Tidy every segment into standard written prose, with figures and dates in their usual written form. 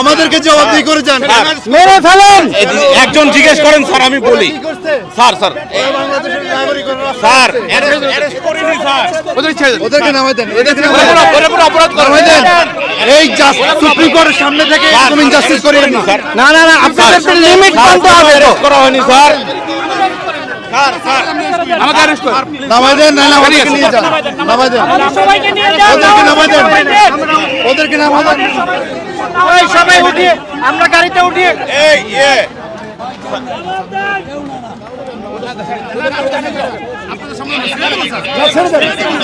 আমাদেরকে জবাবদিহি করে যান। মেরে ফেলেন। একজন জিজ্ঞেস করেন স্যার, আমি বলি স্যার স্যার স্যার ওদেরকে নামাই দেন, এই সুপ্রিম কোর্টের সামনে থেকে জাস্টিস করিয়েন না। না না না, আপনাদের লিমিট মানতে হবে। করা হয়নি স্যার। নামাই দেন, না ওদেরকে নিয়ে যান, নামাই দেন, ওদেরকে নামাই দেন, ওদেরকে নামাই দেন। সবাই উঠিয়ে আমরা গাড়িতে উঠিয়ে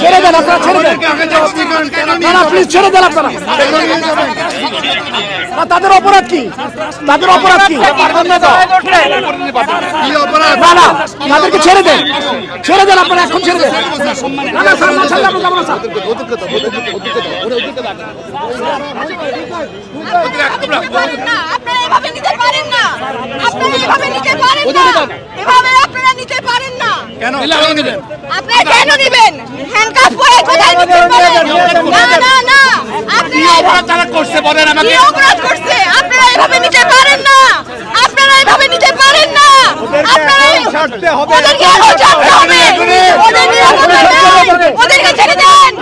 ছেড়ে দেন, আপনারা ছেড়ে দেন, প্লিজ ছেড়ে দেন আপনারা। তাদের অপরাধ কি? তাদের অপরাধ কি? না না, তাদেরকে ছেড়ে দেন, ছেড়ে দেন আপনারা, এখন ছেড়ে দেন। না না স্যার, না ছেড়ে দেন, আপনারা স্যার। আপনারা এভাবে নিতে পারেন না, আপনারা এভাবে নিতে পারেন না, এভাবে আপনারা নিতে পারেন না। কেন নেবেন? আপনারা কেন নেবেন? হ্যান্ডকাফ পরে কোথায় নিতে পারেন? না না না, আপনারা অপরাধ করছে বলেন আমাকে। কি অপরাধ করছে? আপনারা এভাবে নিতে পারেন না, আপনারা এভাবে নিতে পারেন না। আপনারা ছাড়তে হবে, ওদেরকে আরো ছাড়তে হবে, ওদের নিরাপত্তা দেন, ওদেরকে ছেড়ে দেন,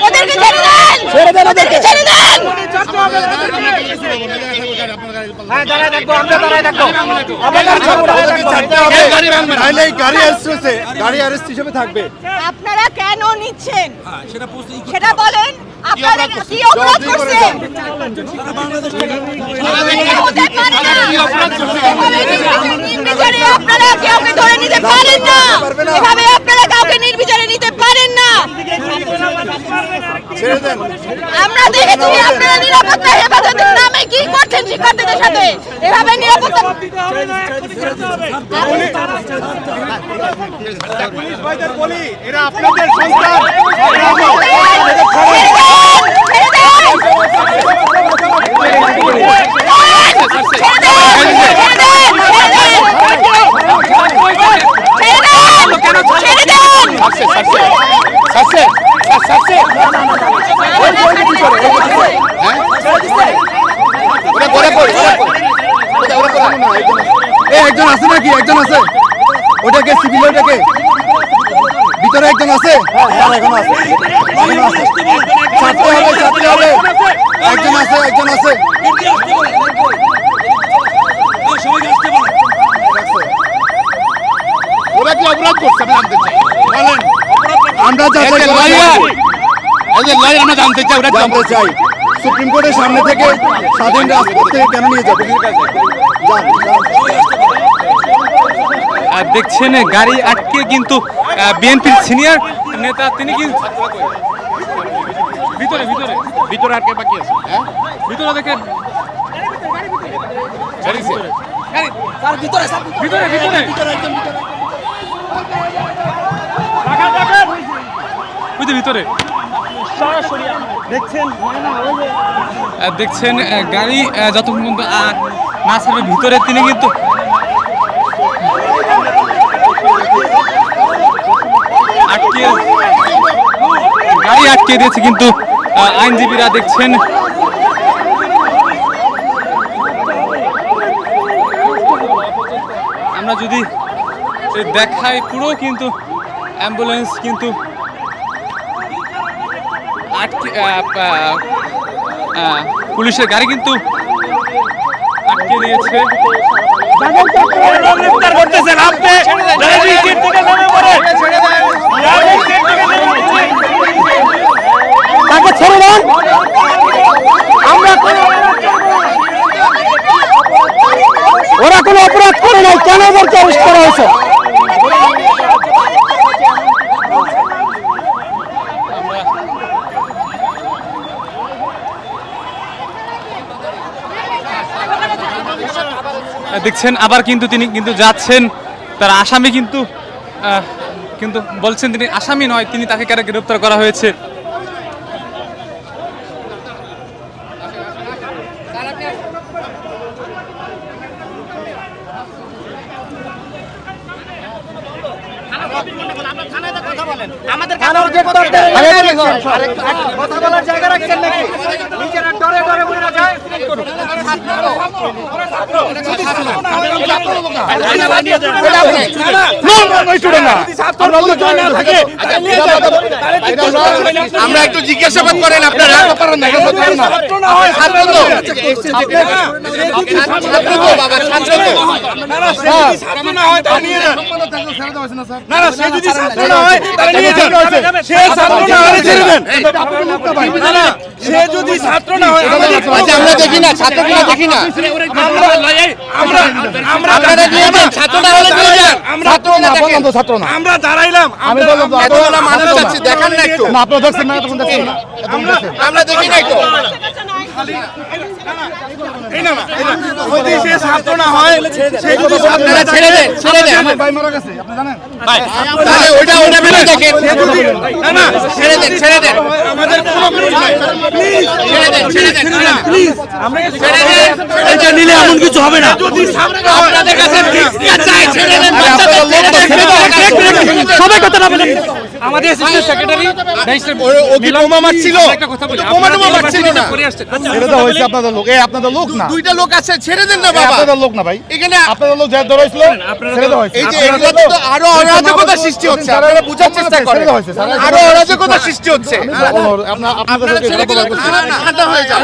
ওদেরকে ছেড়ে দেন, ছেড়ে দেন, ওদেরকে ছেড়ে দেন। হ্যাঁ, দাঁড়ায় থাকবো, আমরা দাঁড়ায় থাকবো। গাড়ি অ্যারেস্ট হিসেবে থাকবে। আপনারা কেন নিচ্ছেন সেটা বলেন। আপনারা কি অপরাধ করছেন? নির্বিচারে আপনারা কাউকে ধরে নিতে পারেন না, এভাবে আপনারা কাউকে নির্বিচারে নিতে পারেন না। আমরা দেখেছি আপনারা নিরাপত্তা হেফাজতের নামে কি করছেন শিক্ষার্থীদের সাথে, এভাবে নিরাপত্তা। এরা আপনাদের সন্তান। একজন আছে নাকি? একজন আছে, ওটাকে সিভিল, ওটাকে ভিতরে একজন আছে, এখন আছে, ছাড়তে হবে, ছাড়তে হবে। একজন আছে, একজন আছে। ওরা কি অপরাধ করছে আমি জানতে চাই, বলেন। আমরা আমরা জানতে চাই, ওরা জানতে চাই সুপ্রিম কোর্টের সামনে থেকে স্বাধীন রাজপথ থেকে কেন নিয়ে যাবে? দেখছেন গাড়ি আটকে কিন্তু বিএনপির সিনিয়র নেতা তিনি কিন্তু ভিতরে ভিতরে ভিতরে আটকে বাকি আছে। ভিতরে দেখেন, ভিতরে ভিতরে ভিতরে দেখছেন গাড়ি যতক্ষণ পর্যন্ত না ছাড়বে ভিতরে তিনি কিন্তু গাড়ি আটকে দিয়েছে কিন্তু আইনজীবীরা দেখছেন আমরা যদি দেখাই পুরো কিন্তু অ্যাম্বুলেন্স কিন্তু আটকে পুলিশের গাড়ি কিন্তু আটকে দিয়েছে। তাকে ছেড়ে দেন, আমরা ওরা কোনো অপরাধ করে নাই, কেন ওদেরকে অ্যারেস্ট করা হয়েছে? দেখছেন আবার কিন্তু তিনি কিন্তু যাচ্ছেন, তার আসামি কিন্তু কিন্তু বলছেন তিনি আসামি নয়, তিনি তাকে কেন গ্রেফতার করা হয়েছে। আমাদের কথা বলার জায়গা রাখছেন নাকি? আমরা একটু জিজ্ঞাসাবাদ করেন আপনারা। আমরা দেখি না, ছাত্ররা দেখি না, আমরা দাঁড়াইলাম, মানুষ যাচ্ছে দেখান না একটু, আপনারা দেখছেন না? তখন দেখছেন না? আমরা দেখি নাই তো। ছাত্র না হয় আপনারা ছেড়ে দেন, ছেড়ে দেন। আমার ভাই মারা গেছে, আপনি জানেন? তাহলে ওইটা মেরে দেখেন, ছেড়ে দেন, ছেড়ে দেন, আমাদের ছেড়ে দেন, ছেড়ে দেন, ছেড়ে দেন। এটা নিলে এমন কিছু হবে না। আপনাদের কাছে ভিক্ষা চাই, ছেড়ে দেন। সবাই কথা না বলেন। আমাদের অ্যাসিস্ট্যান্ট সেক্রেটারি ও কি বোমা মারছিল? একটা কথা বলি, বোমা মারছিল না। ছেড়ে দেওয়া হয়েছে আপনাদের লোক। এই আপনাদের লোক না, দুইটা লোক আছে, ছেড়ে দেন না এই বাবা। আপনাদের লোক না ভাই, এখানে আপনাদের লোক যা ধরা হয়েছিল ছেড়ে দেওয়া হয়েছে। এই যে এগুলোতে তো আরো অরাজকতা সৃষ্টি হচ্ছে, আপনারা বুঝার চেষ্টা করেন। ছেড়ে দেওয়া হয়েছে, আরো অরাজকতা সৃষ্টি হচ্ছে। আপনাদের সাথে ছেড়ে দিলে ঠান্ডা হয়ে যাবে।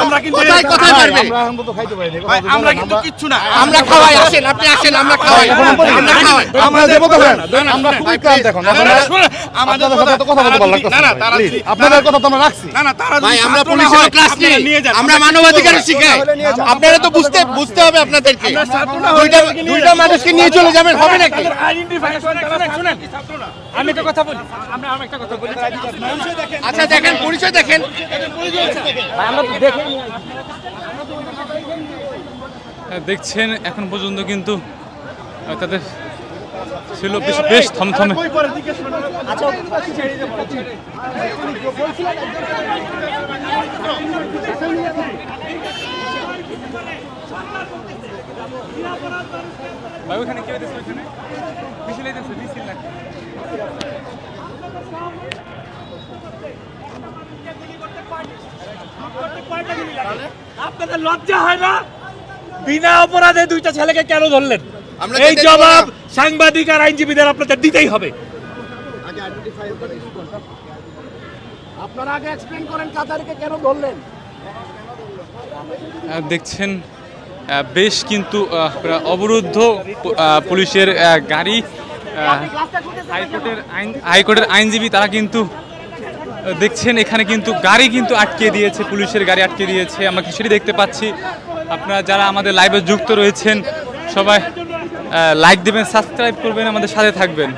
আমরা কিন্তু কোথায় কোথায় পারবে? আমরা এখন তো খাইতে পারি না। আমরা কিন্তু কিচ্ছু না। আমরা খাওয়াই, আসেন আপনি আসেন, আমরা খাওয়াই, আমরা খাওয়াই। আমরা দেবো তো ভাই, আমরা খুবই ক্লান্ত এখন। আপনাদের সাথে তো কথা বলতে ভালো লাগতেছে না, প্লিজ আপনাদের কথা তো আমরা রাখছি। না না, তারা ভাই আমরা পুলিশের ক্লাস নিই, আমরা মানবাধিকার শিখাই। আপনারা তো বুঝতে হবে আপনাদেরকে। দুইটা মানুষকে নিয়ে চলে যাবেন, হবে নাকি? আমি একটা কথা বলি, আমরা একটা কথা বলি। আচ্ছা দেখেন, পরিচয় দেখেন। দেখছেন এখন পর্যন্ত কিন্তু তাদের ছিল বেশ থমথমে। ভাই ওখানে কি হইতেছে? ওখানে মিছিল হইতেছে, মিছিল না। আপনাদের লজ্জা হয় না? বিনা অপরাধে দুইটা ছেলেকে কেন ধরলেন? আমরা এই দেখতে জবাব পাবো সাংবাদিক আর আইনজীবীদের আপনাদের দিতেই হবে। আপনারা আগে এক্সপ্লেইন করেন কাতারকে কেন ধরলেন। দেখছেন বেশ কিন্তু অবরুদ্ধ পুলিশের গাড়ি। হাইকোর্টের আইনজীবী তারা কিন্তু দেখছেন এখানে কিন্তু গাড়ি কিন্তু আটকে দিয়েছে, পুলিশের গাড়ি আটকে দিয়েছে। আমরা সেটি দেখতে পাচ্ছি। আপনারা যারা আমাদের লাইভে যুক্ত রয়েছেন সবাই লাইক দেবেন, সাবস্ক্রাইব করবেন, আমাদের সাথে থাকবেন।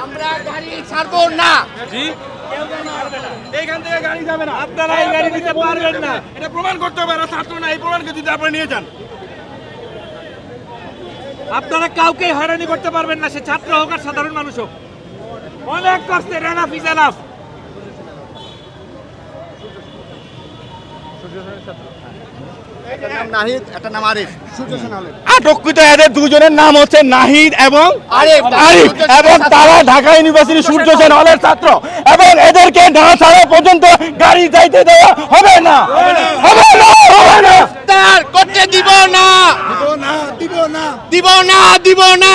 আমরা গাড়ি ছাড়বো না। জি, এইখান থেকে গাড়ি যাবে না। আপনারা এই গাড়ি নিতে পারবেন না, এটা প্রমাণ করতে হবে। আর ছাত্র না, এই প্রমাণকে যদি আপনারা নিয়ে যান, আপনারা কাউকে হয়রানি করতে পারবেন না, সে ছাত্র হোক আর সাধারণ মানুষ হোক। অনেক কষ্টে এনাফ ইজ এনাফ। আটককৃত এদের দুজনের নাম হচ্ছে নাহিদ এবং আরিফ, এবং তারা ঢাকা ইউনিভার্সিটি সূর্য সেন হলের ছাত্র, এবং এদেরকে না ছাড়া পর্যন্ত গাড়ি যাইতে দেওয়া হবে না, হবে না, হবে না। গ্রেফতার করতে দিব না, দিব না, দিব না।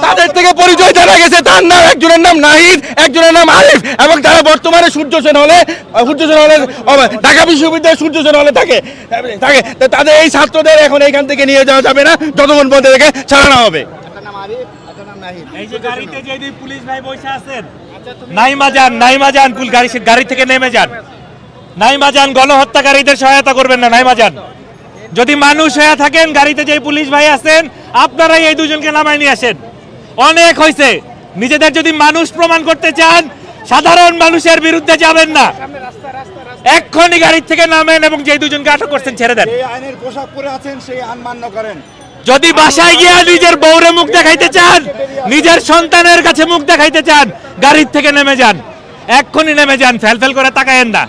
তাদের থেকে পরিচয় জানা গেছে, তার নাম একজনের নাম নাহিদ, একজনের নাম আরিফ, এবং তারা বর্তমানে সূর্য সেন হলের ঢাকা বিশ্ববিদ্যালয়ের সূর্য সেন হলে থাকে। তো তাদের এই ছাত্রদের এখন এইখান থেকে নিয়ে যাওয়া যাবে না যতক্ষণ পর্যন্ত এদেরকে ছাড়ানো হবে। এই যে গাড়িতে যে দুই পুলিশ ভাই বসে আছেন, নাইমা যান, গাড়ি থেকে নেমে যান। নাইমা যান, গণহত্যাকারীদের সহায়তা করবেন না। নাইমা যান। যদি মানুষ হয়ে থাকেন, গাড়িতে যে পুলিশ ভাই আছেন আপনারাই এই দুজনকে নামায় নিয়ে আসেন। অনেক হয়েছে। নিজেদের যদি মানুষ প্রমাণ করতে চান, সাধারণ মানুষের বিরুদ্ধে যাবেন না। এক্ষুনি গাড়ি থেকে নামেন এবং যে দুজনকে আটক করছেন ছেড়ে দেন। আইনের পোশাক পরে আছেন, সেই আইন মান্য করেন। যদি বাসায় গিয়ে নিজের বউরে মুখ দেখাইতে চান, নিজের সন্তানের কাছে মুখ দেখাইতে চান, গাড়ির থেকে নেমে যান, এক্ষুনি নেমে যান। ফেল করে তাকায়েন না।